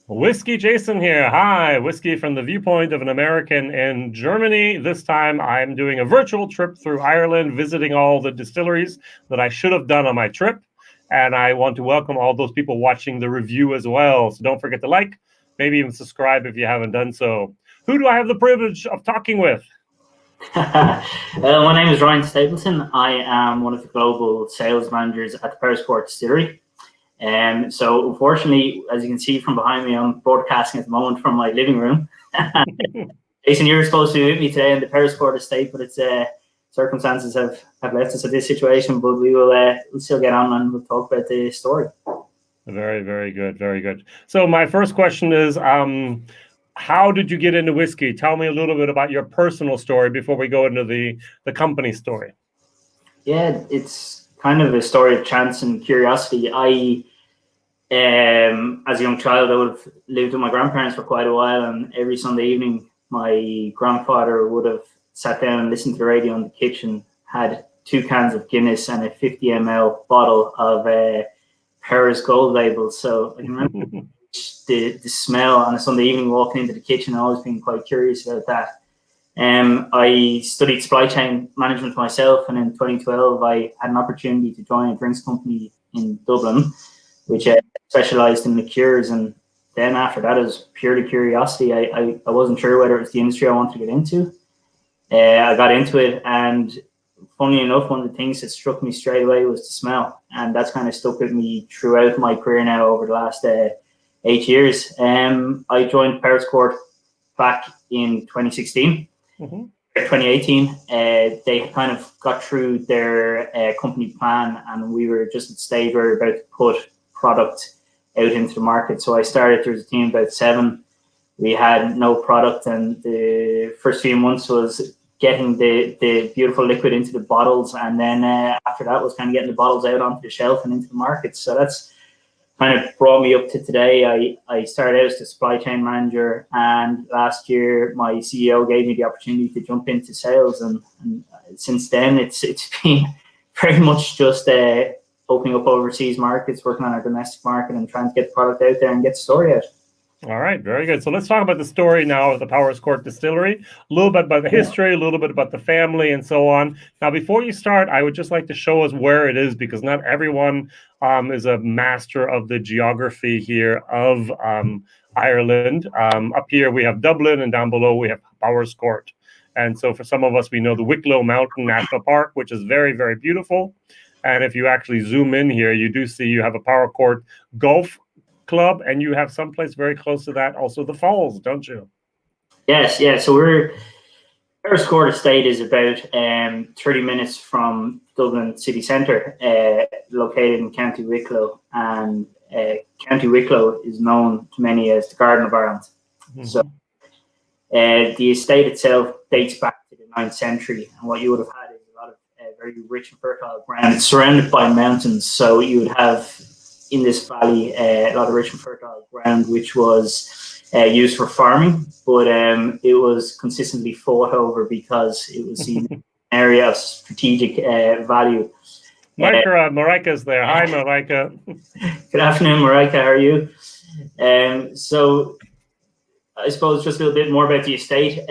WhiskyJason here. Hi, whiskey from the viewpoint of an American in Germany. This time I'm doing a virtual trip through Ireland, visiting all the distilleries that I should have done on my trip. And I want to welcome all those people watching the review as well. So don't forget to like, maybe even subscribe if you haven't done so. Who do I have the privilege of talking with? My name is Ryan Stapleton. I am one of the global sales managers at the Powerscourt Distillery. So unfortunately, as you can see from behind me, I'm broadcasting at the moment from my living room. Jason, you were supposed to be with me today in the Powerscourt estate, but it's circumstances have left us at this situation. But we'll still get on and we'll talk about the story. Very, very good. Very good. So my first question is, how did you get into whiskey? Tell me a little bit about your personal story before we go into the company story. Yeah, it's kind of a story of chance and curiosity. As a young child, I would have lived with my grandparents for quite a while, and every Sunday evening, my grandfather would have sat down and listened to the radio in the kitchen, had 2 cans of Guinness and a 50 ml bottle of Paris Gold Label. So I can remember the smell on a Sunday evening walking into the kitchen, always being quite curious about that. I studied supply chain management myself, and in 2012 I had an opportunity to join a drinks company in Dublin, which specialised in liqueurs. And then after that, it was purely curiosity. I wasn't sure whether it was the industry I wanted to get into. I got into it, and funnily enough, one of the things that struck me straight away was the smell, and that's kind of stuck with me throughout my career now over the last 8 years. I joined Powerscourt back in 2016. 2018, they kind of got through their company plan, and we were just at the stage where we were about to put product out into the market. So I started, there was a team of about 7. We had no product, and the first few months was getting the beautiful liquid into the bottles, and then after that was kind of getting the bottles out onto the shelf and into the market. So that's kind of brought me up to today. I started out as the supply chain manager, and last year my CEO gave me the opportunity to jump into sales, and since then it's been very much just opening up overseas markets, working on our domestic market, and trying to get the product out there and get the story out. All right, very good. So let's talk about the story now of the Powerscourt Distillery, a little bit about the history, a little bit about the family, and so on. Now, before you start, I would just like to show us where it is, because not everyone is a master of the geography here of Ireland. Up here we have Dublin, and down below we have Powerscourt. And so for some of us, we know the Wicklow Mountain National Park, which is very, very beautiful. And if you actually zoom in here, you do see you have a Powerscourt Golf Club, and you have someplace very close to that, also the Falls, don't you? Yes, yeah. So Powerscourt Estate is about 30 minutes from Dublin city centre, located in County Wicklow, and County Wicklow is known to many as the Garden of Ireland. So the estate itself dates back to the 9th century, and what you would have had is a lot of very rich and fertile ground. It's surrounded by mountains, so you would have in this valley a lot of rich and fertile ground, which was used for farming, but it was consistently fought over because it was seen an area of strategic value. Marika's there. Hi, Marika. Good afternoon, Marika. How are you? So I suppose just a little bit more about the estate.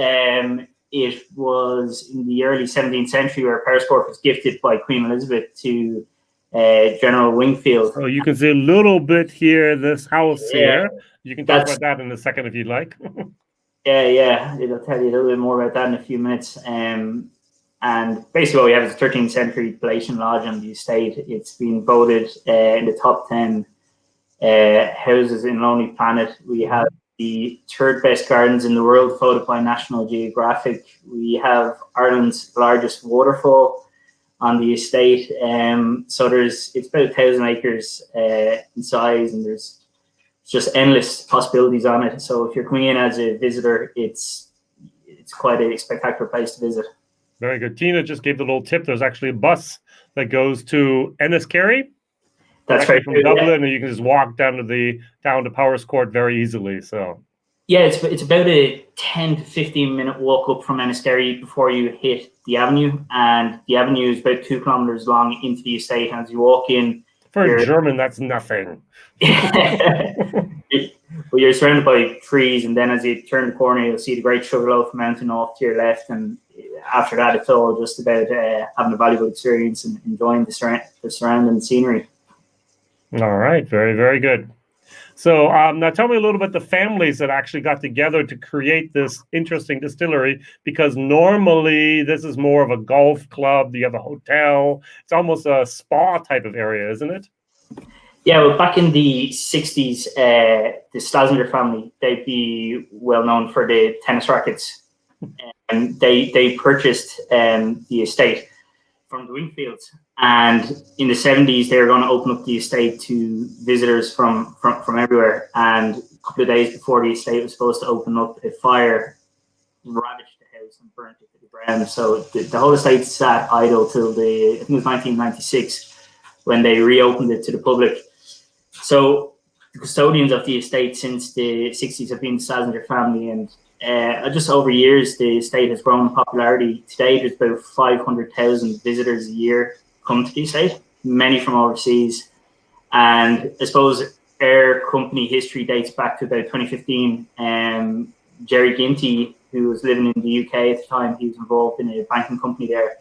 It was in the early 17th century where Powerscourt was gifted by Queen Elizabeth to General Wingfield. So you can see a little bit here, this house here. You can talk about that in a second if you'd like. Yeah. I'll tell you a little bit more about that in a few minutes. And basically what we have is a 13th century Distillation lodge on the estate. It's been voted in the top 10 houses in Lonely Planet. We have the 3rd best gardens in the world, voted by National Geographic. We have Ireland's largest waterfall on the estate. So it's about 1,000 acres in size, and there's just endless possibilities on it. So if you're coming in as a visitor, it's quite a spectacular place to visit. Very good. Tina just gave the little tip. There's actually a bus that goes to Enniskerry. That's right. From Dublin, and you can just walk down to Powerscourt very easily. So yeah, it's about a 10 to 15 minute walk up from Enniskerry before you hit the avenue, and the avenue is about 2 kilometers long into the estate. And as you walk in, for a German, that's nothing. But you're surrounded by trees, and then as you turn the corner, you'll see the Great Sugarloaf Mountain off to your left, and after that, it's all just about having a valuable experience and enjoying the surrounding scenery. All right, very, very good. So now tell me a little bit the families that actually got together to create this interesting distillery, because normally this is more of a golf club. You have a hotel. It's almost a spa type of area, isn't it? Yeah, well, back in the 60s, the Slazenger family, they'd be well known for the tennis rackets. And they purchased the estate from the Wingfields. And in the 70s, they were going to open up the estate to visitors from everywhere. And a couple of days before the estate was supposed to open up, a fire ravaged the house and burnt it to the ground. So the whole estate sat idle till I think it was 1996, when they reopened it to the public. So the custodians of the estate since the 60s have been the Slazenger family, and just over years, the estate has grown in popularity. Today, there's about 500,000 visitors a year come to the estate, many from overseas. And I suppose our company history dates back to about 2015. Jerry Ginty, who was living in the UK at the time, he was involved in a banking company there,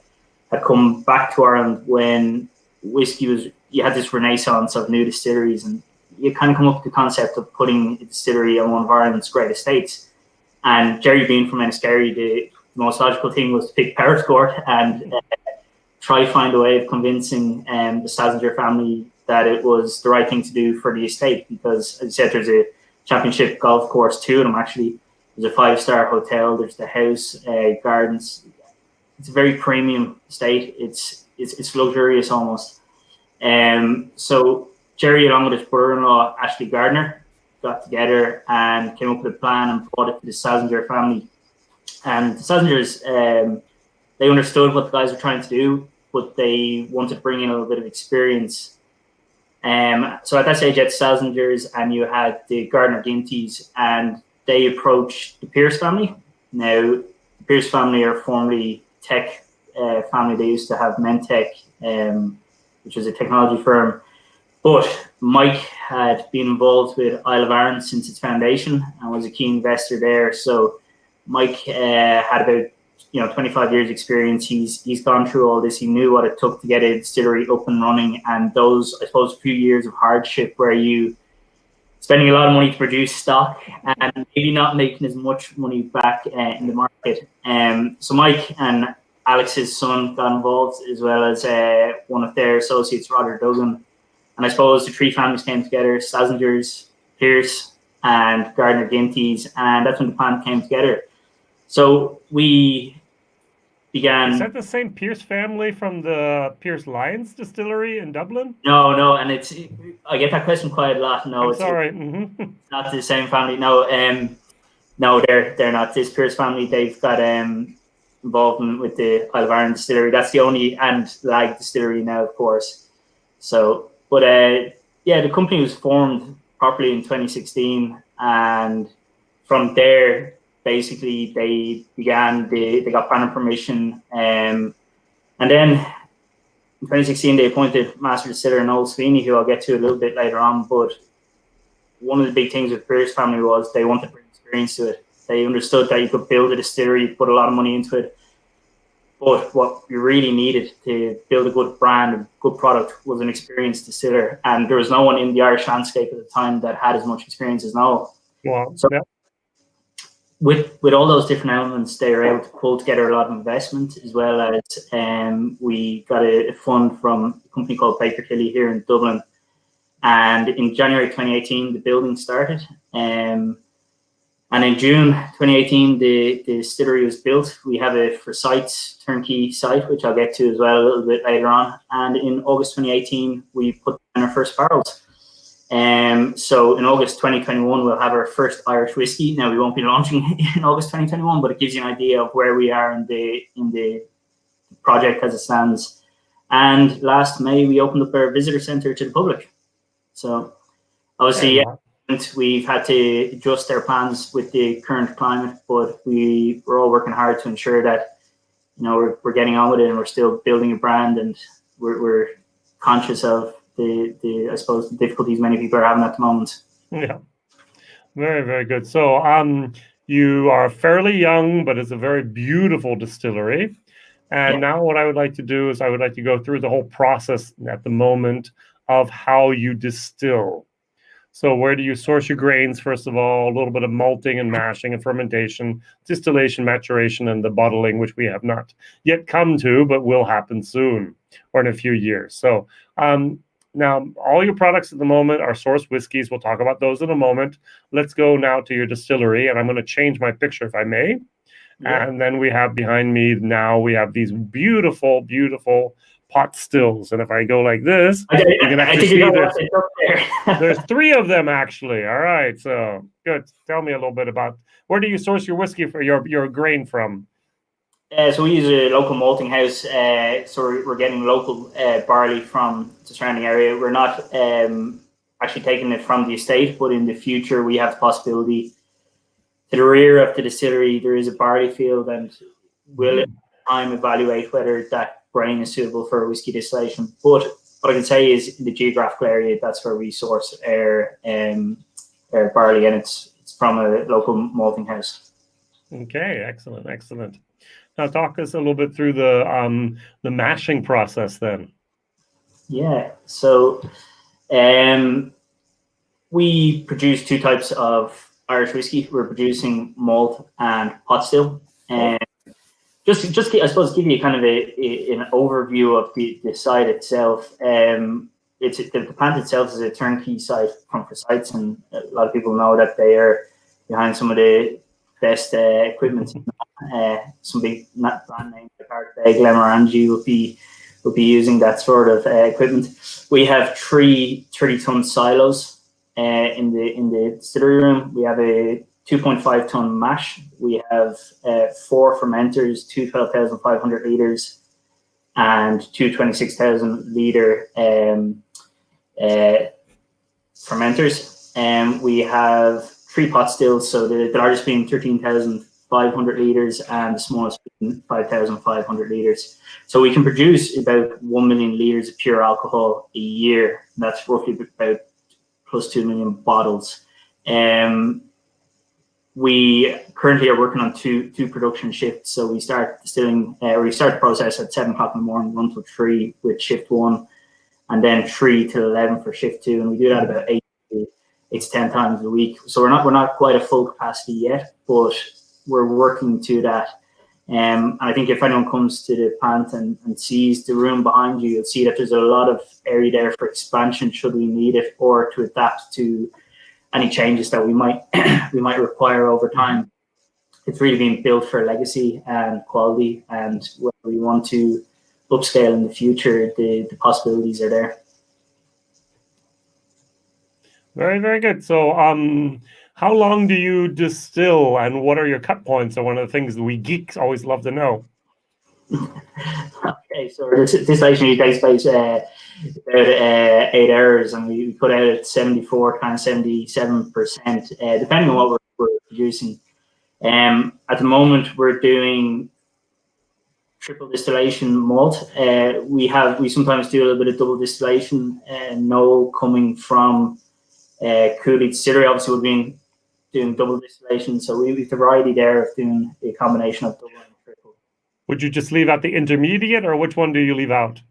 had come back to Ireland when whiskey you had this renaissance of new distilleries, and you kind of come up with the concept of putting a distillery on one of Ireland's great estates. And Jerry being from Enniskerry, the most logical thing was to pick Powerscourt and try find a way of convincing the Slazenger family that it was the right thing to do for the estate, because, as I said, there's a championship golf course, two of them actually. There's a 5-star hotel. There's the house, gardens. It's a very premium estate. It's luxurious almost. So Jerry, along with his brother-in-law Ashley Gardner, got together and came up with a plan and brought it to the Slazenger family. And the Slazengers, they understood what the guys were trying to do, but they wanted to bring in a little bit of experience. So at that stage, you had Slazengers and you had the Gardner Gintys, and they approached the Pierce family. Now, the Pierce family are formerly tech family. They used to have Mentech, which is a technology firm. But Mike had been involved with Isle of Arran since its foundation and was a key investor there. So Mike had about 25 years experience. He's gone through all this. He knew what it took to get a distillery up and running, and those, I suppose, few years of hardship where you spending a lot of money to produce stock and maybe not making as much money back in the market. So Mike and Alex's son got involved, as well as one of their associates, Roger Duggan. And I suppose the three families came together: Slazengers, Pierce, and Gardner Gintys, and that's when the plan came together. So we began. Is that the same Pierce family from the Pierce Lyons distillery in Dublin? No, and I get that question quite a lot. No, it's not the same family. No, they're not. This Pierce family, they've got involvement with the Isle of Arran distillery. That's the only, and Lag distillery now, of course. So. But the company was formed properly in 2016, and from there, basically, they got planning permission, and then in 2016 they appointed Master Distiller Noel Sweeney, who I'll get to a little bit later on. But one of the big things with the Pierce family was they wanted to bring experience to it. They understood that you could build a distillery, put a lot of money into it. But what you really needed to build a good brand and good product was an experienced distiller. And there was no one in the Irish landscape at the time that had as much experience as Noel. Wow. So with all those different elements, they were able to pull together a lot of investment, as well as we got a fund from a company called Baker Tilly here in Dublin. And in January 2018, the building started. And in June 2018, the distillery was built. We have a for sites turnkey site, which I'll get to as well a little bit later on. And in August 2018, we put in our first barrels. So in August 2021, we'll have our first Irish whiskey. Now, we won't be launching in August 2021, but it gives you an idea of where we are in the project as it stands. And last May, we opened up our visitor centre to the public. So obviously, we've had to adjust our plans with the current climate, but we're all working hard to ensure that we're getting on with it, and we're still building a brand, and we're conscious of the I suppose the difficulties many people are having at the moment. Yeah. Very, very good. So, you are fairly young, but it's a very beautiful distillery. And Yeah. now, what I would like to do is I would like to go through the whole process at the moment of how you distill. So, where do you source your grains? First of all, a little bit of malting and mashing and fermentation, distillation, maturation, and the bottling, which we have not yet come to, but will happen soon or in a few years. So, now all your products at the moment are sourced whiskeys. We'll talk about those in a moment. Let's go now to your distillery, and I'm going to change my picture if I may. Yeah. And then we have behind me now, we have these beautiful, beautiful pot stills. And if I go like this, I, you can I actually think you see got there's what it's up there's there. three of them actually. All right, so good. Tell me a little bit about where do you source your whiskey for your grain from? So we use a local malting house. So we're getting local barley from the surrounding area. We're not actually taking it from the estate, but in the future we have the possibility. To the rear of the distillery, there is a barley field, and we'll at the time evaluate whether that grain is suitable for whiskey distillation. But what I can say is, in the geographical area, that's where we source our barley, and it's from a local malting house. Okay, excellent, excellent. Now talk us a little bit through the mashing process then. Yeah. So we produce two types of Irish whiskey. We're producing malt and pot still. And just I suppose give you kind of an overview of the site itself. It's the plant itself is a turnkey site from sites, and a lot of people know that they are behind some of the best equipment. Some big brand names like Ardbeg, Glenmorangie will be using that sort of equipment. We have three 30-ton silos in the distillery room. We have a 2.5-ton mash. We have 4 fermenters, two 12,500 liters, and two 26,000 liter fermenters. We have 3 pot stills, so the largest being 13,500 liters and the smallest being 5,500 liters. So we can produce about 1 million liters of pure alcohol a year. That's roughly about plus 2 million bottles. We currently are working on two production shifts. So we start distilling, we start the process at 7 o'clock in the morning, run till 3 with shift 1, and then 3 till 11 for shift 2. And we do that about 8 to 10 times a week. So we're not quite at full capacity yet, but we're working to that. And I think if anyone comes to the plant and sees the room behind you, you'll see that there's a lot of area there for expansion should we need it, or to adapt to any changes that we might require over time. It's really being built for legacy and quality, and when we want to upscale in the future, the possibilities are there. Very, very good. So, how long do you distill, and what are your cut points? Are one of the things that we geeks always love to know. Okay, so this distillation takes place about 8 hours, and we put out at 74, kind of 77%, depending on what we're producing. At the moment, we're doing triple distillation malt. We sometimes do a little bit of double distillation, no coming from Cooley Distillery. Obviously, we've been doing double distillation, so we have the variety there of doing a combination of double and triple. Would you just leave out the intermediate, or which one do you leave out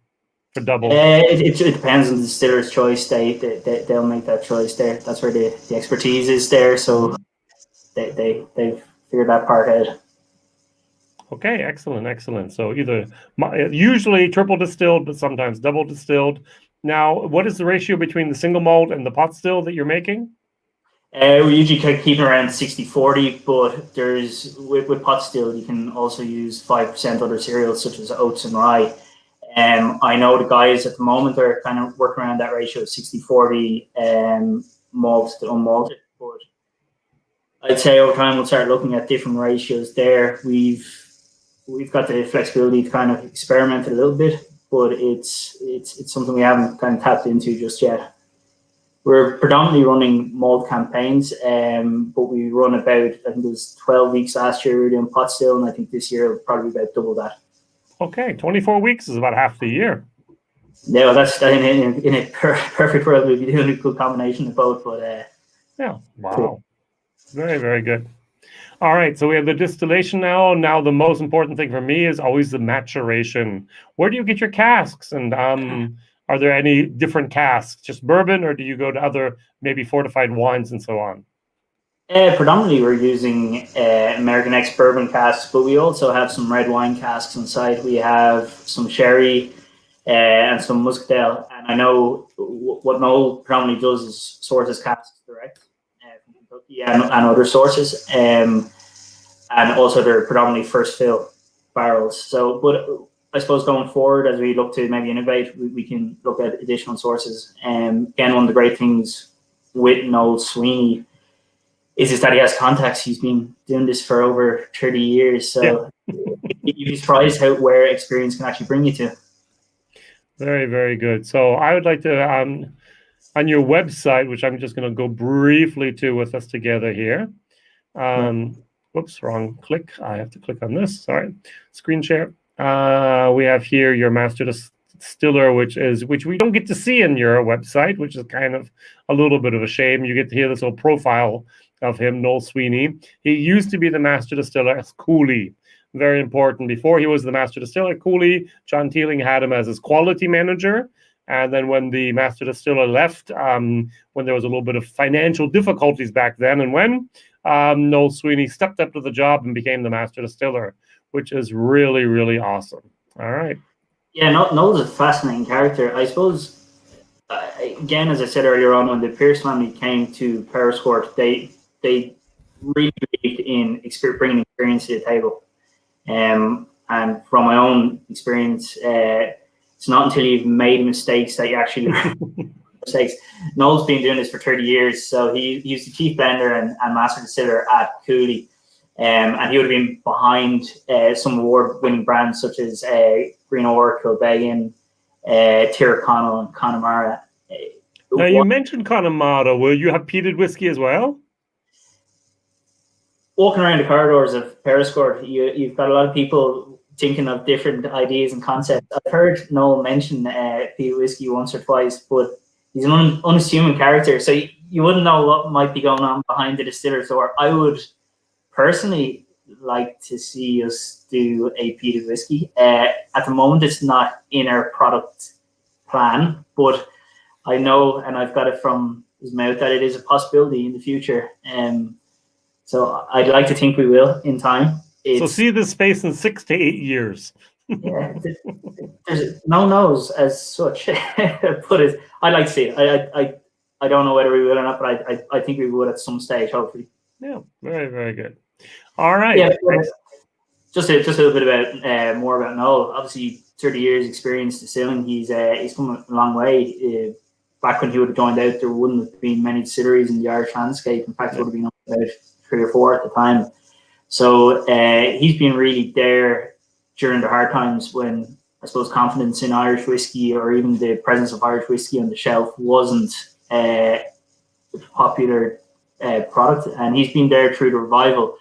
for double? It depends on the distiller's choice. They'll make that choice there. That's where the expertise is there. So they've figured that part out. Okay, excellent, excellent. So usually triple distilled, but sometimes double distilled. Now, what is the ratio between the single malt and the pot still that you're making? We usually keep it around 60-40, but there's with pot still you can also use 5% other cereals such as oats and rye. I know the guys at the moment are kind of working around that ratio of 60-40 malt to unmalted, but I'd say over time we'll start looking at different ratios there. We've got the flexibility to kind of experiment a little bit, but it's something we haven't kind of tapped into just yet. We're predominantly running malt campaigns, but we run about, I think it was 12 weeks last year we were doing pot still, and I think this year will probably be about double that. Okay, 24 weeks is about half the year. No, that's in a perfect world we'd be doing a good combination of both, but yeah, wow. Very, very good. All right, so we have the distillation now. Now, the most important thing for me is always the maturation. Where do you get your casks? And are there any different casks? Just bourbon, or do you go to other maybe fortified wines and so on? Predominantly, we're using American X bourbon casks, but we also have some red wine casks inside. We have some sherry and some muscatel. And I know what Noel predominantly does is source his casks direct from Kentucky and other sources. And also they're predominantly first fill barrels. So, but I suppose going forward, as we look to maybe innovate, we can look at additional sources. Again, one of the great things with Noel Sweeney is that he has contacts. He's been doing this for over 30 years. So you'd be surprised where experience can actually bring you to. Very, very good. So I would like to, on your website, which I'm just going to go briefly to with us together here. Whoops, wrong click. I have to click on this. Sorry. Screen share. We have here your master distiller, which we don't get to see in your website, which is kind of a little bit of a shame. You get to hear this whole profile of him, Noel Sweeney. He used to be the master distiller as Cooley. Very important. Before he was the master distiller, Cooley, John Teeling had him as his quality manager. And then when the master distiller left, when there was a little bit of financial difficulties back then, and when Noel Sweeney stepped up to the job and became the master distiller, which is really, really awesome. All right. Yeah, Noel's a fascinating character. I suppose, again, as I said earlier on, when the Pierce family came to Powerscourt, they really believed in bringing experience to the table. And from my own experience, it's not until you've made mistakes that you actually learn mistakes. Noel's been doing this for 30 years, so he's the chief blender and master distiller at Cooley. And he would have been behind some award-winning brands such as Green Ore, Kilbeggan, Tyrconnell, and Connemara. Now, you mentioned Connemara. Will you have peated whiskey as well? Walking around the corridors of Powerscourt, you've got a lot of people thinking of different ideas and concepts. I've heard Noel mention peated whiskey once or twice, but he's an unassuming character, so you wouldn't know what might be going on behind the distiller's door. I would personally like to see us do a peated whiskey. At the moment, it's not in our product plan, but I know, and I've got it from his mouth, that it is a possibility in the future. So I'd like to think we will in time. So see the space in 6 to 8 years. Yeah, there's no knows as such. But I'd like to see it. I don't know whether we will or not, but I think we would at some stage, hopefully. Yeah, very, very good. All right. Yeah, just a little bit about more about Noel. Obviously, 30 years experience distilling. He's come a long way. Back when he would have joined out, there wouldn't have been many distilleries in the Irish landscape. In fact, it would have been about 3 or 4 at the time. So he's been really there during the hard times when, I suppose, confidence in Irish whiskey or even the presence of Irish whiskey on the shelf wasn't a popular product, and he's been there through the revival.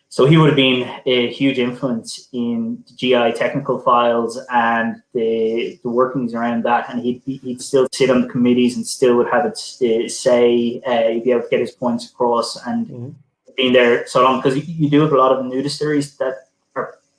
So he would have been a huge influence in the GI technical files and the workings around that. And he'd still sit on the committees and still would have it say, he'd be able to get his points across, and being there so long, because you do have a lot of new distilleries that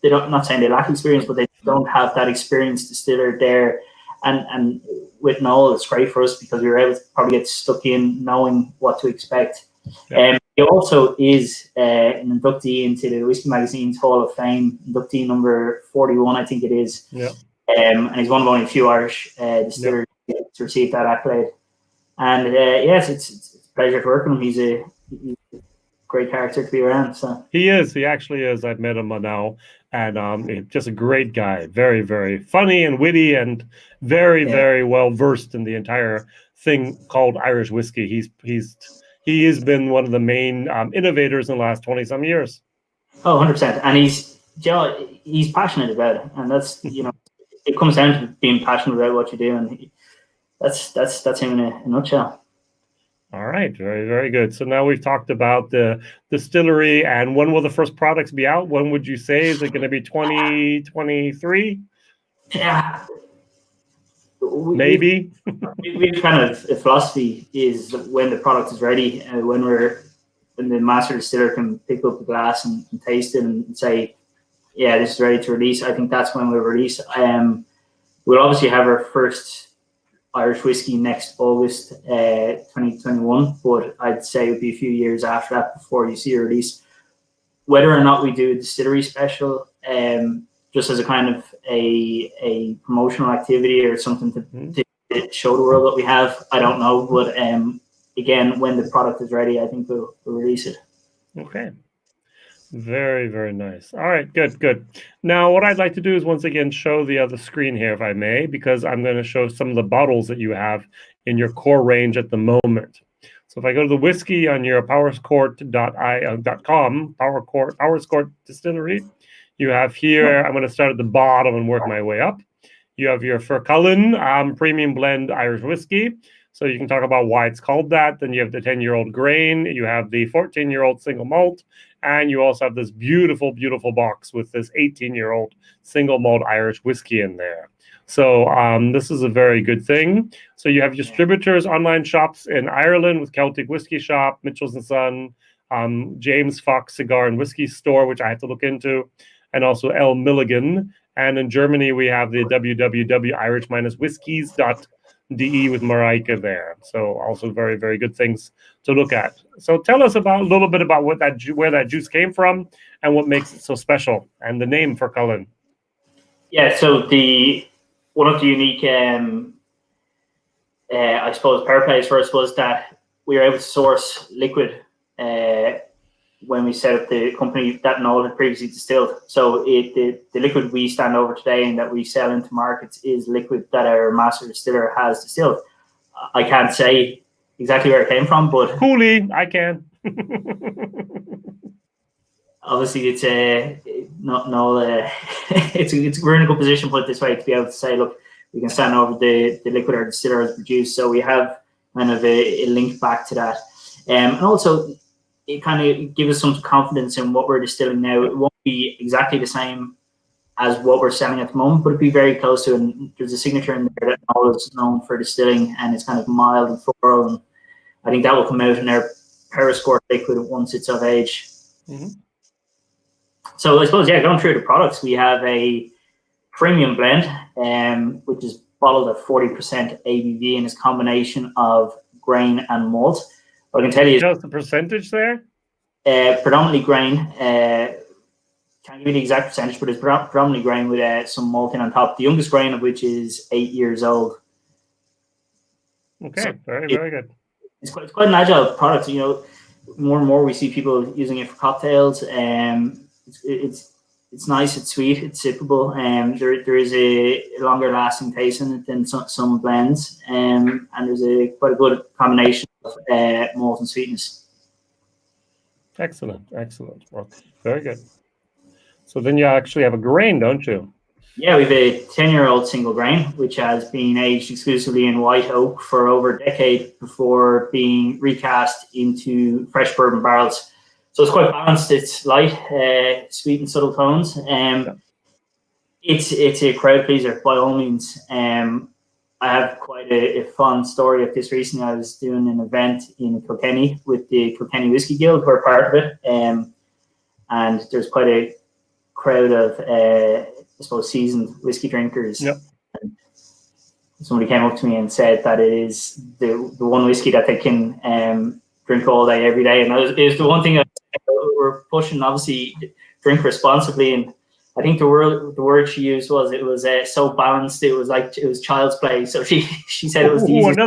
they don't, not saying they lack experience, but they don't have that experienced distiller there. And with Noel, it's great for us because we were able to probably get stuck in knowing what to expect. Yeah. He also is an inductee into the Whisky Magazine's Hall of Fame, inductee number 41, I think it is. Yeah. And he's one of only a few Irish distillers to receive that accolade. And yes, it's a pleasure to work with him. He's a great character to be around. So he is. He actually is. I've met him now, and just a great guy. Very, very funny and witty, and very, very well versed in the entire thing called Irish whiskey. He has been one of the main innovators in the last 20-some years. Oh, 100%. And he's passionate about it. And that's, it comes down to being passionate about what you do. And that's him in a nutshell. All right. Very, very good. So now we've talked about the distillery, and when will the first products be out? When would you say? Is it going to be 2023? Yeah. Maybe. We've kind of, a philosophy is when the product is ready, when we're when the master distiller can pick up the glass and taste it and say, yeah, this is ready to release, I think that's when we'll release. We'll obviously have our first Irish whiskey next August 2021, but I'd say it would be a few years after that before you see a release. Whether or not we do a distillery special, just as a kind of a promotional activity or something to show the world what we have, I don't know. But again, when the product is ready, I think we'll release it. Okay. Very, very nice. All right, good. Now, what I'd like to do is once again show the other screen here, if I may, because I'm going to show some of the bottles that you have in your core range at the moment. So if I go to the whiskey on your powerscourt.com, Powerscourt Distillery, you have here, I'm going to start at the bottom and work my way up. You have your Fercullen premium blend Irish whiskey. So you can talk about why it's called that. Then you have the 10-year-old grain. You have the 14-year-old single malt. And you also have this beautiful, beautiful box with this 18-year-old single malt Irish whiskey in there. So this is a very good thing. So you have distributors, online shops in Ireland with Celtic Whiskey Shop, Mitchell's & Son, James Fox Cigar and Whiskey Store, which I have to look into, and also L. Milligan. And in Germany, we have the www.irish-whiskies.de with Mareike there. So also very, very good things to look at. So tell us a little bit about where that juice came from and what makes it so special, and the name Fercullen. Yeah, so one of the unique, I suppose, power plays for us was that we were able to source liquid when we set up the company that Noel had previously distilled. So the liquid we stand over today and that we sell into markets is liquid that our master distiller has distilled. I can't say exactly where it came from, but Cooley, I can. Obviously, it's we're in a good position, put it this way, to be able to say, look, we can stand over the liquid our distiller has produced. So we have kind of a link back to that, and also it kind of gives us some confidence in what we're distilling now. It won't be exactly the same as what we're selling at the moment, but it'd be very close to it. And there's a signature in there that Noel is known for distilling, and it's kind of mild and floral. And I think that will come out in our Powerscourt liquid once it's of age. Mm-hmm. So I suppose, going through the products, we have a premium blend, which is bottled at 40% ABV and is a combination of grain and malt. What I can tell you is just the percentage there. Predominantly grain. Can't give you the exact percentage, but it's predominantly grain with some malt in on top. The youngest grain of which is 8 years old. Okay, so very good. It's quite an agile product. You know, more and more we see people using it for cocktails. It's nice, it's sweet, it's sippable. There is a longer lasting taste in it than some blends. And there's quite a good combination of malt and sweetness. Excellent. Well, very good. So then you actually have a grain, don't you? Yeah, we have a 10-year-old single grain, which has been aged exclusively in white oak for over a decade before being recast into fresh bourbon barrels. So it's quite balanced. It's light, sweet and subtle tones. It's a crowd pleaser by all means. I have quite a fun story of this recently. I was doing an event in Kilkenny with the Kilkenny Whiskey Guild. We're part of it. And there's quite a crowd of, I suppose, seasoned whiskey drinkers. Yep. And somebody came up to me and said that it is the one whiskey that they can drink all day, every day. And it was the one thing we're pushing, obviously, drink responsibly. And I think the word she used was so balanced. It was like it was child's play. So she said it was the easiest.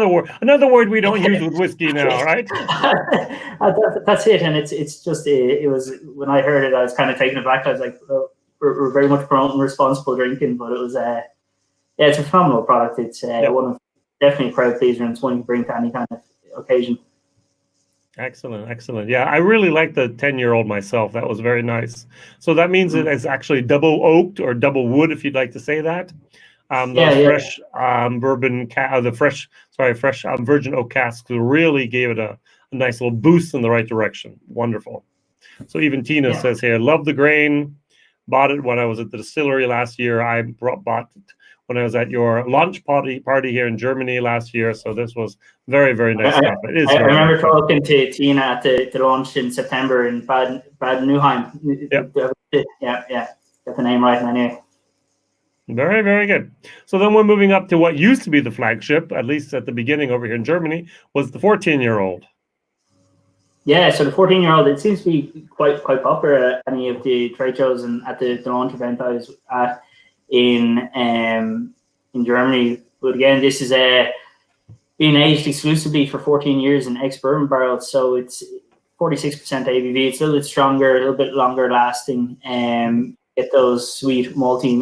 Another word we don't use with whiskey now, right? That's it. And it's just it was, when I heard it, I was kind of taken aback. I was like, well, we're very much promoting responsible drinking, but it was it's a phenomenal product. It's one of definitely a crowd pleaser, and it's one you bring to any kind of occasion. Excellent. Yeah, I really like the 10-year-old myself. That was very nice. So that means it's actually double oaked or double wood, if you'd like to say that. Fresh bourbon, fresh virgin oak casks really gave it a nice little boost in the right direction. Wonderful. So even Tina says here, love the grain. Bought it when I was at the distillery last year. I bought it when I was at your launch party here in Germany last year. So this was very, very nice stuff. It is. I very remember nice stuff. talking to Tina at the launch in September in Bad Neuheim. Yeah, got the name right anyway. Very, very good. So then we're moving up to what used to be the flagship, at least at the beginning over here in Germany, was the 14-year-old. Yeah, so the 14-year-old, it seems to be quite popular at any of the trade shows and at the launch event I was at in Germany. But again, this is being aged exclusively for 14 years in ex-bourbon barrels, so it's 46% ABV. It's a little bit stronger, a little bit longer lasting. Get those sweet malty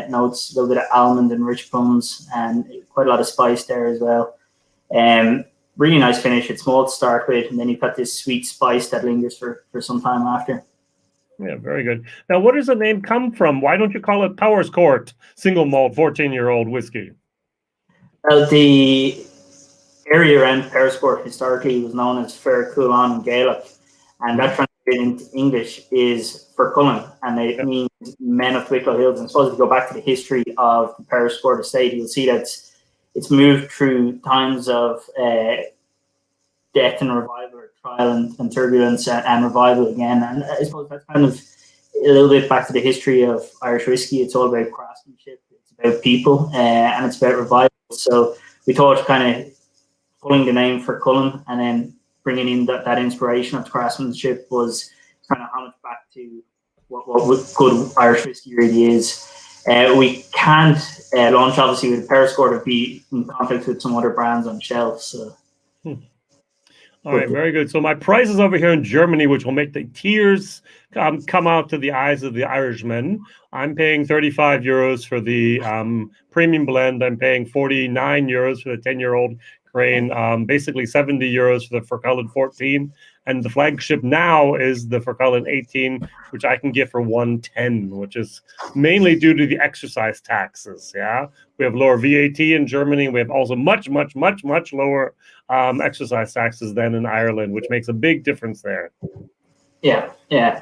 notes, a little bit of almond and rich plums, and quite a lot of spice there as well. Really nice finish. It's malt to start with, and then you've got this sweet spice that lingers for some time after. Yeah, very good. Now, where does the name come from? Why don't you call it Powerscourt single malt 14-year-old whiskey? Well, the area around Powerscourt historically was known as Fair Coulon in Gaelic, and that translated into English is for Cullen, and it means men of Wicklow Hills. And I suppose if you go back to the history of the Powerscourt estate, you'll see that it's moved through times of death and revival, or trial and turbulence and revival again. And I suppose that's kind of a little bit back to the history of Irish whiskey. It's all about craftsmanship, it's about people, and it's about revival. So we thought kind of pulling the name for Cullen and then bringing in that inspiration of craftsmanship was kind of homage back to what good Irish whiskey really is. We can't launch, obviously, with a Powerscourt to be in conflict with some other brands on shelves. So. All right, very good. So my prices over here in Germany, which will make the tears come out to the eyes of the Irishmen. I'm paying 35 euros for the premium blend. I'm paying 49 euros for the 10-year-old grain, basically 70 euros for the Furcullen 14. And the flagship now is the Furcullen 18, which I can get for 110, which is mainly due to the excise taxes. Yeah, we have lower VAT in Germany. We have also much lower excise taxes than in Ireland, which makes a big difference there. Yeah.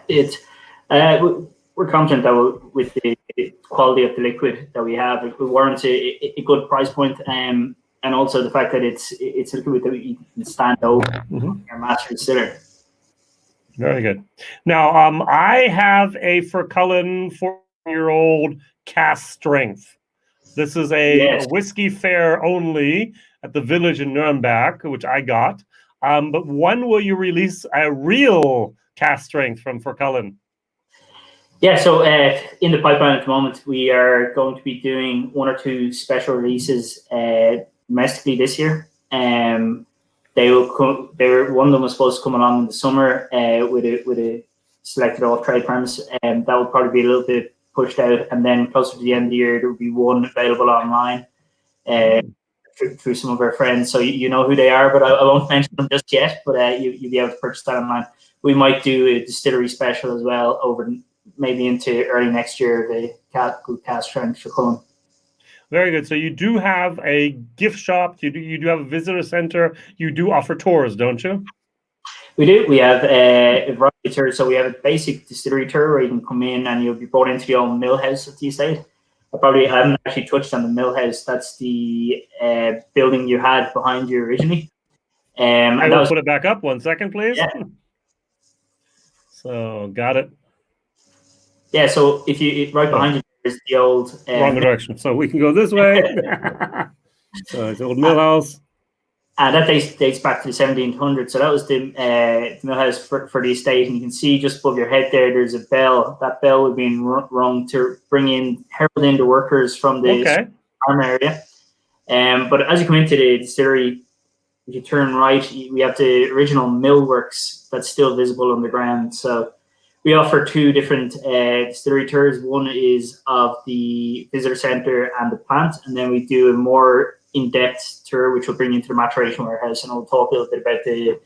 It's we're confident that with the quality of the liquid that we have, it warrants a good price point. And also the fact that it's a liquid that you can stand over your master distiller. Very good. Now, I have a Furcullen 14-year-old cask strength. This is a whiskey fair only at the Village in Nuremberg, which I got. But when will you release a real cask strength from Furcullen? Yeah, so in the pipeline at the moment, we are going to be doing one or two special releases domestically this year. They will come. One of them was supposed to come along in the summer with a selected off-trade premise, and that would probably be a little bit pushed out. And then closer to the end of the year, there will be one available online through some of our friends. So you know who they are, but I won't mention them just yet. But you'll be able to purchase that online. We might do a distillery special as well over maybe into early next year. The cask strength for Cullen. Very good. So you do have a gift shop. You do have a visitor center. You do offer tours, don't you? We do. We have a variety of tours. So we have a basic distillery tour where you can come in and you'll be brought into the old mill house of the estate. I haven't actually touched on the mill house. That's the building you had behind you originally. I will put it back up. 1 second, please. Yeah. So got it. Yeah. So if you behind you is the old wrong direction, so we can go this way. So it's the old mill house, and that dates back to the 1700s. So that was the mill house for the estate, and you can see just above your head there. There's a bell. That bell would be rung to herald in the workers from the farm area. But as you come into the distillery, if you turn right, we have the original mill works that's still visible underground. So we offer two different distillery tours. One is of the visitor center and the plant, and then we do a more in-depth tour, which will bring you into the maturation warehouse, and I'll talk a little bit about the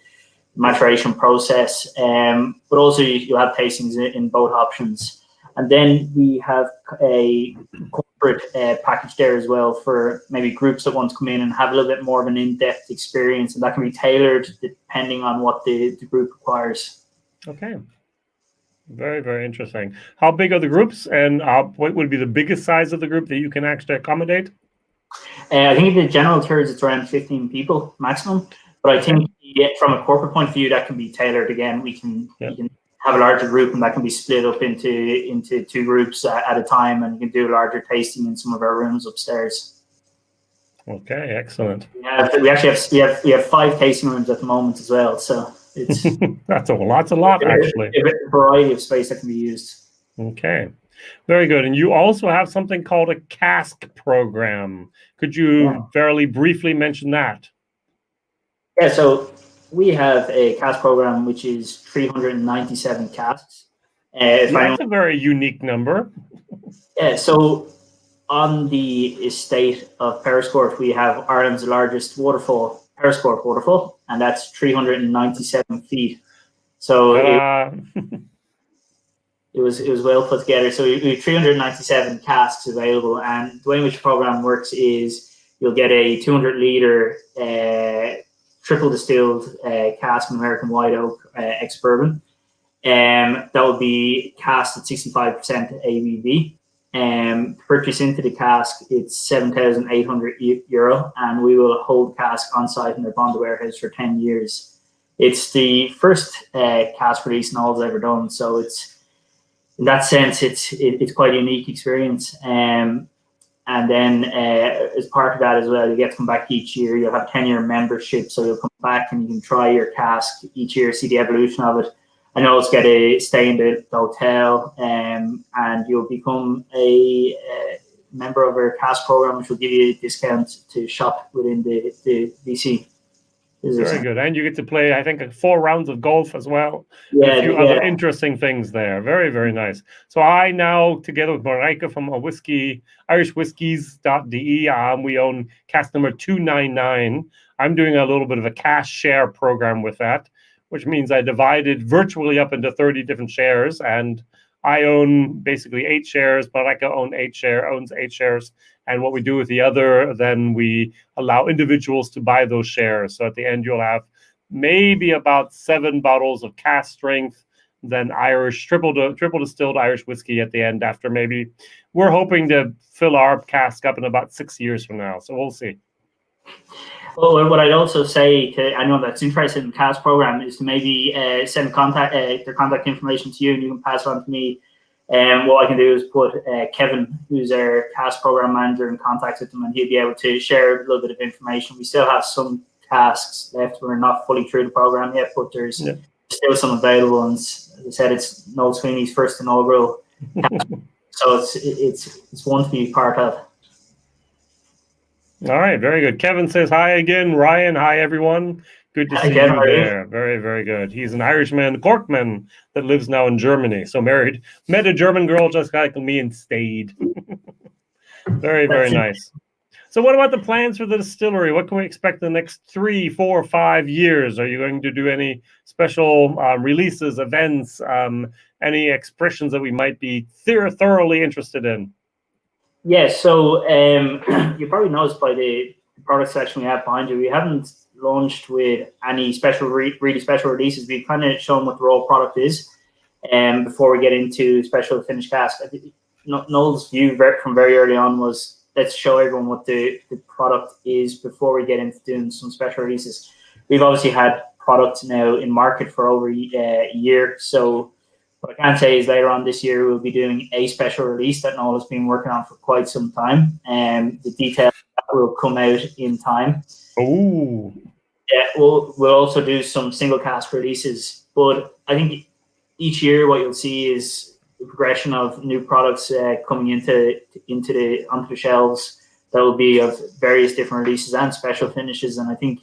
maturation process. But also you'll have tastings in both options. And then we have a corporate package there as well for maybe groups that want to come in and have a little bit more of an in-depth experience, and that can be tailored depending on what the group requires. Okay. Very, very interesting. How big are the groups, and what would be the biggest size of the group that you can actually accommodate? I think in the general tours it's around 15 people maximum, but I think from a corporate point of view that can be tailored again. We can have a larger group, and that can be split up into two groups at a time, and you can do a larger tasting in some of our rooms upstairs. Okay, excellent. We actually have 5 tasting rooms at the moment as well, so it's that's a lot actually. A variety of space that can be used. Okay, very good. And you also have something called a cask program. Could you fairly briefly mention that? Yeah, so we have a cask program which is 397 casks. That's a very unique number. Yeah, so on the estate of Powerscourt, we have Ireland's largest waterfall, Powerscourt waterfall, and that's 397 feet. So it was well put together. So we have 397 casks available, and the way in which the program works is you'll get a 200-liter triple distilled cask of American white oak ex-bourbon. That will be cast at 65% ABV. Purchase into the cask, it's €7,800, and we will hold cask on site in their Bondi warehouse for 10 years. It's the first cask release Noel's ever done, so it's in that sense it's quite a unique experience. And then as part of that as well, you get to come back each year. You'll have 10-year membership, so you'll come back and you can try your cask each year, see the evolution of it. And you'll also get a stay in the hotel, and you'll become a member of our cask program, which will give you a discount to shop within the VC. Very good. And you get to play, I think, 4 rounds of golf as well. Yeah, a few other interesting things there. Very, very nice. So I now, together with Marijke from irishwhiskies.de, we own cask number 299. I'm doing a little bit of a cash share program with that, which means I divided virtually up into 30 different shares, and I own basically 8 shares. Marijke owns 8 shares. And what we do with the other, then we allow individuals to buy those shares. So at the end, you'll have maybe about 7 bottles of cask strength, then Irish triple distilled Irish whiskey at the end. After maybe we're hoping to fill our cask up in about 6 years from now. So we'll see. Well, what I'd also say to anyone that's interested in the cask program is to maybe send their contact information to you, and you can pass it on to me. What I can do is put Kevin, who's our cask program manager, in contact with them, and he'll be able to share a little bit of information. We still have some casks left. We're not fully through the program yet, but there's still some available. And as I said, it's Noel Sweeney's first inaugural cask, so it's one to be part of. All right, very good. Kevin says hi again. Ryan, hi everyone. Good to see you there. Very, very good. He's an Irishman, Corkman, that lives now in Germany. So met a German girl just like me and stayed. Very, very nice. So what about the plans for the distillery? What can we expect in the next 3, 4, 5 years? Are you going to do any special releases, events, any expressions that we might be thoroughly interested in? Yeah, so you probably noticed by the product section we have behind you, we haven't launched with any special, really special releases. We've kind of shown what the raw product is, before we get into special finished cask. I think Noel's view from very early on was, let's show everyone what the product is before we get into doing some special releases. We've obviously had products now in market for over a year, so what I can say is later on this year we'll be doing a special release that Noel has been working on for quite some time, and the details will come out in time. Oh. Yeah, we'll also do some single cask releases, but I think each year what you'll see is the progression of new products coming onto the shelves that will be of various different releases and special finishes. And I think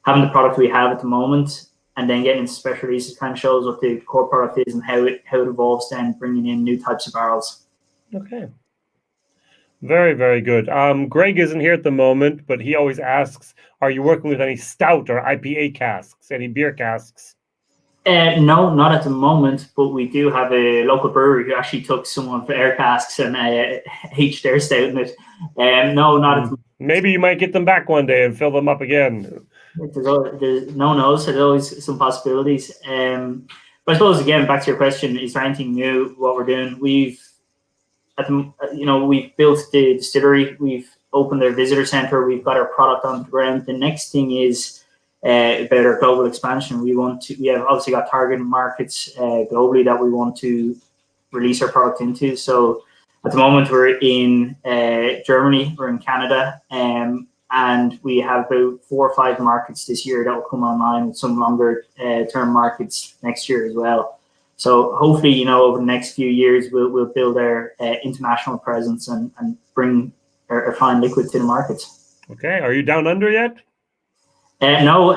having the product we have at the moment and then getting into special releases kind of shows what the core product is and how it evolves, then bringing in new types of barrels. Okay. Very, very good. Greg isn't here at the moment, but he always asks, are you working with any stout or IPA casks, any beer casks? No, not at the moment, but we do have a local brewery who actually took some of their casks and aged their stout in it. No, not at the moment. Maybe you might get them back one day and fill them up again. There's no knows. There's always some possibilities. But I suppose, again, back to your question, is there anything new what we're doing? We've built the distillery, we've opened their visitor center, we've got our product on the ground. The next thing is about our global expansion. We have obviously got target markets globally that we want to release our product into. So at the moment we're in Germany, we're in Canada, and we have about 4 or 5 markets this year that will come online, with some longer term markets next year as well. So hopefully, over the next few years, we'll build our international presence and bring our fine liquid to the markets. Okay. Are you down under yet? No,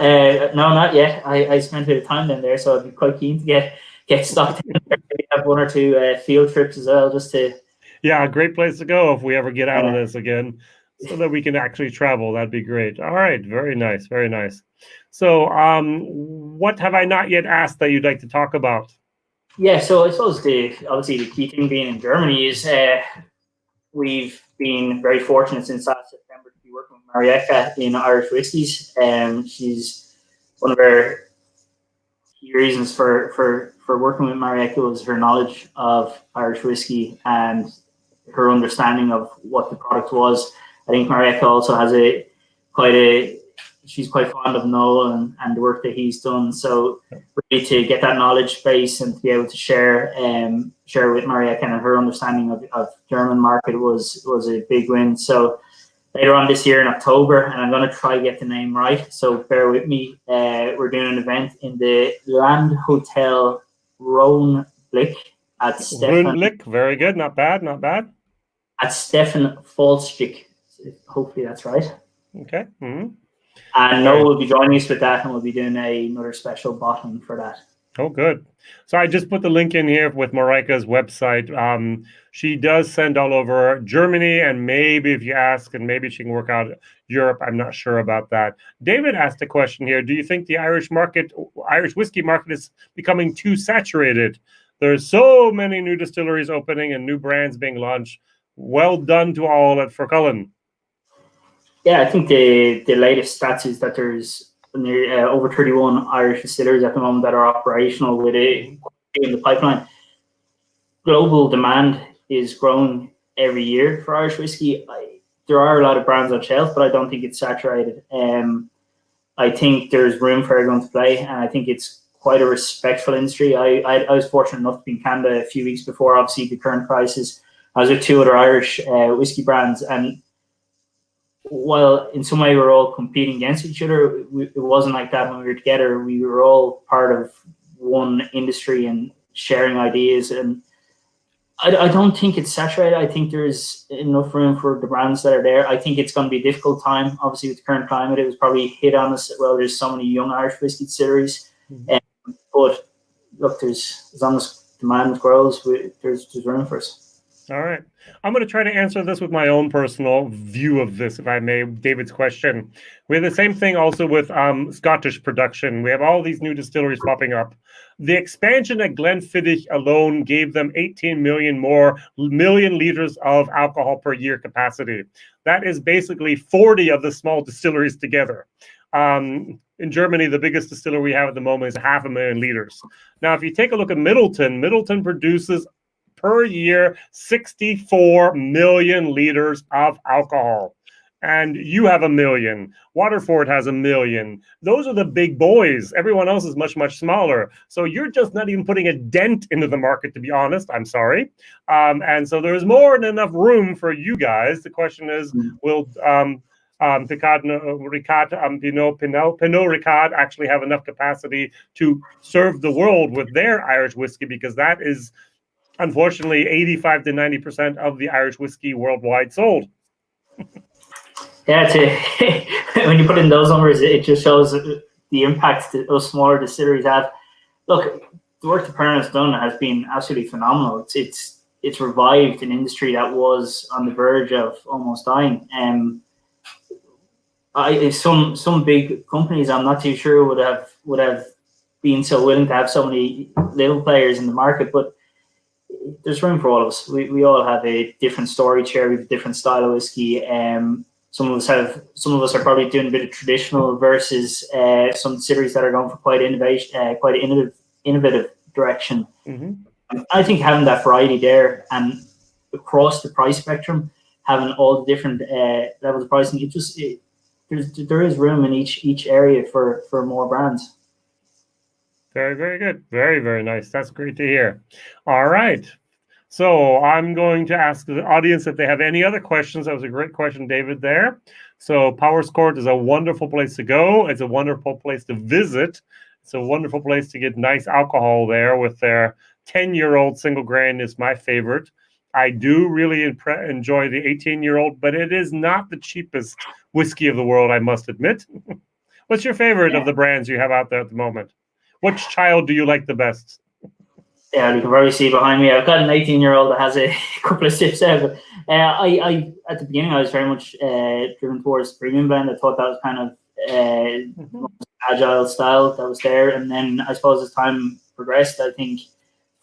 not yet. I spent a bit of time down there, so I'd be quite keen to get stuck in there. Maybe have 1 or 2 field trips as well, just to. Yeah, a great place to go if we ever get out of this again, so that we can actually travel. That'd be great. All right. Very nice. Very nice. So what have I not yet asked that you'd like to talk about? Yeah, so I suppose obviously the key thing being in Germany is we've been very fortunate since last September to be working with Marieka in Irish Whiskies. She's one of our key reasons for working with Marieka was her knowledge of Irish whiskey and her understanding of what the product was. I think Marieka also has she's quite fond of Noel and the work that he's done. So really to get that knowledge base and to be able to share with Marieka and her understanding of German market was a big win. So later on this year in October, and I'm going to try to get the name right, so bear with me, we're doing an event in the Land Hotel Rhône-Blick at Stefan. Very good. Not bad. Not bad. At Stefan Falstrik. Hopefully that's right. Okay. Mm-hmm. And Noel will be joining us with that, and we'll be doing another special bottom for that. Oh, good. So I just put the link in here with Marieka's website. She does send all over Germany, and maybe if you ask, and maybe she can work out Europe. I'm not sure about that. David asked a question here. Do you think the Irish whiskey market is becoming too saturated? There's so many new distilleries opening and new brands being launched. Well done to all at Fercullen. Yeah, I think the latest stats is that there's over 31 Irish distilleries at the moment that are operational with it in the pipeline. Global demand is growing every year for Irish whiskey. There are a lot of brands on shelf, but I don't think it's saturated. I think there's room for everyone to play, and I think it's quite a respectful industry. I was fortunate enough to be in Canada a few weeks before, obviously, the current crisis. I was with 2 other Irish whiskey brands, and while in some way we're all competing against each other, it wasn't like that when we were together. We were all part of one industry and sharing ideas. And I don't think it's saturated. I think there's enough room for the brands that are there. I think it's going to be a difficult time. Obviously, with the current climate, it was probably hit on us. Well, there's so many young Irish whiskey distilleries. Mm-hmm. But look, as long as demand grows, there's room for us. All right. I'm going to try to answer this with my own personal view of this, if I may, David's question. We have the same thing also with Scottish production. We have all these new distilleries popping up. The expansion at Glenfiddich alone gave them 18 million liters of alcohol per year capacity. That is basically 40 of the small distilleries together. In Germany, the biggest distillery we have at the moment is 500,000 liters. Now, if you take a look at Middleton produces per year 64 million liters of alcohol, and you have 1 million. Waterford has 1 million. Those are the big boys. Everyone else is much smaller, so you're just not even putting a dent into the market, to be honest. I'm sorry. And so there's more than enough room for you guys. The question is, will Pernod Ricard actually have enough capacity to serve the world with their Irish whiskey, because that is unfortunately 85 to 90% of the Irish whiskey worldwide sold. Yeah, when you put in those numbers, it just shows the impact that those smaller distilleries have. Look, the work that Pernod has done has been absolutely phenomenal. It's revived an industry that was on the verge of almost dying. Some big companies, I'm not too sure would have been so willing to have so many little players in the market, but there's room for all of us. We all have a different story to share. We have a different style of whiskey. Some of us are probably doing a bit of traditional versus some distilleries that are going for quite innovative direction. Mm-hmm. I think having that variety there and across the price spectrum, having all the different levels of pricing, there is room in each area for more brands. Very, very good. Very, very nice. That's great to hear. All right. So I'm going to ask the audience if they have any other questions. That was a great question, David, there. So Powerscourt is a wonderful place to go. It's a wonderful place to visit. It's a wonderful place to get nice alcohol there with their 10-year-old single grain is my favorite. I do really enjoy the 18-year-old, but it is not the cheapest whiskey of the world, I must admit. What's your favorite of the brands you have out there at the moment? Which child do you like the best? Yeah, you can probably see behind me. I've got an 18-year-old that has a couple of sips out. But I at the beginning I was very much driven towards premium blend. I thought that was kind of agile style that was there. And then I suppose as time progressed, I think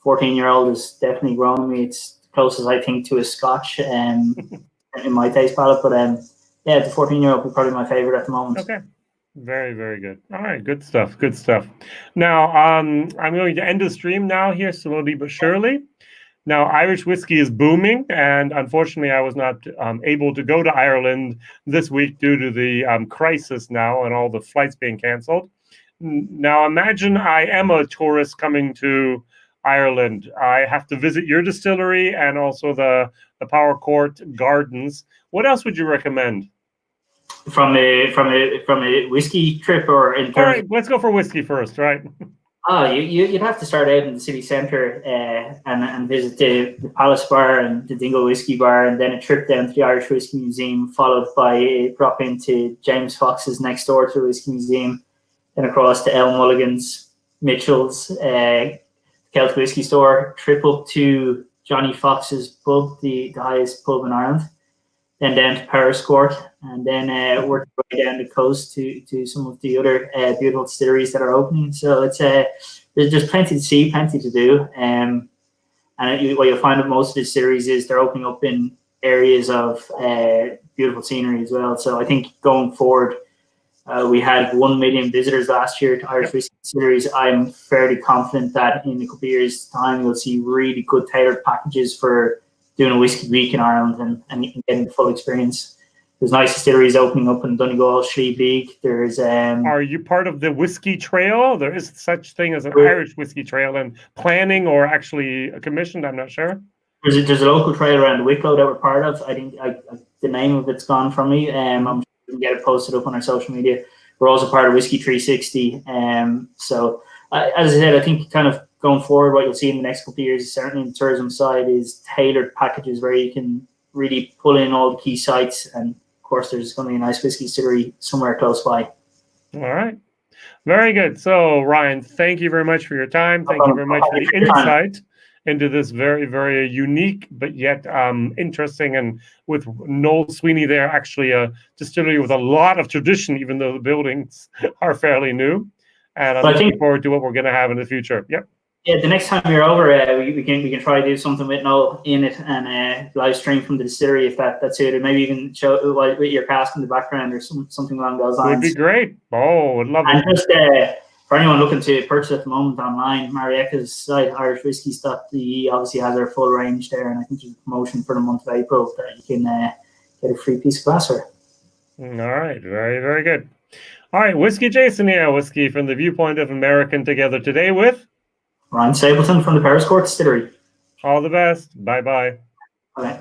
14-year-old has definitely grown on me. It's the closest I think to a Scotch in my taste palette. But yeah, the 14-year-old is probably my favorite at the moment. Okay. Very, very good. All right, good stuff. Good stuff. Now, I'm going to end the stream now here, slowly but surely. Now, Irish whiskey is booming, and unfortunately, I was not able to go to Ireland this week due to the crisis now and all the flights being canceled. Now, imagine I am a tourist coming to Ireland. I have to visit your distillery and also the Powerscourt Gardens. What else would you recommend? From a whiskey trip, or in terms? All right, let's go for whiskey first, right? Oh, you'd have to start out in the city centre and visit the Palace Bar and the Dingle Whiskey Bar, and then a trip down to the Irish Whiskey Museum, followed by a drop into James Fox's next door to the Whiskey Museum, then across to El Mulligan's, Mitchell's, Celtic Whiskey Store, trip up to Johnny Fox's pub, the highest pub in Ireland, then down to Powerscourt, and then work our way down the coast to some of the other beautiful distilleries that are opening. So it's there's plenty to see, plenty to do. And what you'll find with most of the distilleries is they're opening up in areas of beautiful scenery as well. So I think going forward, we had 1 million visitors last year to Irish Whiskey Distilleries. I'm fairly confident that in a couple of years' time, you'll see really good tailored packages for doing a whiskey week in Ireland and getting the full experience. There's nice distilleries opening up in Donegal, Slieve. There's Are you part of the whiskey trail? There is such thing as an Irish whiskey trail, and planning or actually commissioned, I'm not sure. There's a local trail around Wicklow that we're part of. I think the name of it's gone from me. I'm sure we can get it posted up on our social media. We're also part of Whiskey 360. So as I said, I think kind of going forward, what you'll see in the next couple of years, certainly in the tourism side, is tailored packages where you can really pull in all the key sites. And of course, there's going to be a nice whiskey distillery somewhere close by. All right. Very good. So, Ryan, thank you very much for your time. Thank you very much for the insight into this very, very unique, but yet interesting. And with Noel Sweeney there, actually a distillery with a lot of tradition, even though the buildings are fairly new. And I'm looking forward to what we're going to have in the future. Yep. Yeah, the next time you're over, we can try to do something with Noel in it and live stream from the distillery if that's suited. Maybe even show with your cast in the background or something along those lines. Would be great. Oh, I'd love it. And just for anyone looking to purchase at the moment online, Marieka's site, irishwhiskies.de, obviously has our full range there, and I think there's a promotion for the month of April that you can get a free piece of glassware. All right, very, very good. All right, WhiskyJason here, whiskey from the viewpoint of American, together today with Ryan Stapleton from the Powerscourt Distillery. All the best. Bye-bye. Bye.